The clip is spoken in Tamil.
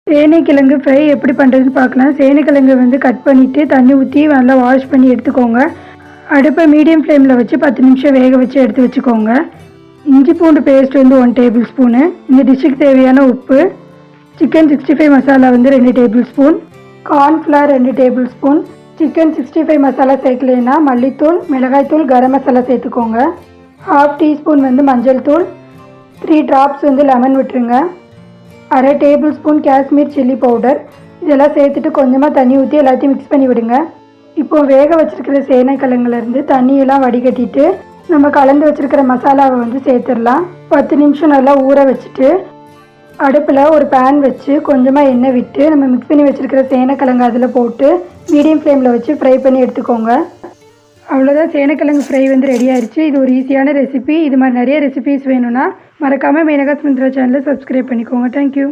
சேனைக்கிழங்கு ஃப்ரை எப்படி பண்ணுறதுன்னு பார்க்கலாம். சேனைக்கிழங்கு வந்து கட் பண்ணிவிட்டு தண்ணி ஊற்றி நல்லா வாஷ் பண்ணி எடுத்துக்கோங்க. அடுப்பை மீடியம் ஃப்ளேமில் வச்சு 10 நிமிஷம் வேக வச்சு எடுத்து வச்சுக்கோங்க. இஞ்சி பூண்டு பேஸ்ட் வந்து 1 டேபிள் ஸ்பூனு, இந்த டிஷ்ஷுக்கு தேவையான உப்பு, சிக்கன் 65 மசாலா வந்து 2 table spoon, cornflour 2 table spoon. Chicken 65 masala சேர்க்கலைன்னா மல்லித்தூள், மிளகாய்த்தூள், கரம் மசாலா சேர்த்துக்கோங்க. 1/2 டீஸ்பூன் வந்து மஞ்சள் தூள், 3 ட்ராப்ஸ் வந்து லெமன் விட்டுருங்க. 1/2 table spoon Kashmir chilli powder. இதெல்லாம் சேர்த்துட்டு கொஞ்சமாக தண்ணி ஊற்றி எல்லாத்தையும் மிக்ஸ் பண்ணி விடுங்க. இப்போது வேக வச்சுருக்கிற சேனைக்கிழங்குலேருந்து தண்ணியெல்லாம் வடிகட்டிட்டு நம்ம கலந்து வச்சுருக்கிற மசாலாவை வந்து சேர்த்துடலாம். 10 நிமிஷம் நல்லா ஊற வச்சுட்டு அடுப்பில் ஒரு பேன் வச்சு கொஞ்சமாக எண்ணெய் விட்டு நம்ம மிக்ஸ் பண்ணி வச்சுருக்கிற சேனைக்கிழங்கு அதில் போட்டு மீடியம் ஃப்ளேமில் வச்சு ஃப்ரை பண்ணி எடுத்துக்கோங்க. அவ்வளோதான், சேனைக்கிழங்கு ஃப்ரை வந்து ரெடி ஆயிடுச்சு. இது ஒரு ஈஸியான ரெசிபி. இது மாதிரி நிறைய ரெசிபிஸ் வேணும்னா மறக்காமல் மேனகா சுமித்ரா சேனலை சப்ஸ்கிரைப் பண்ணிக்கோங்க. தேங்க்யூ.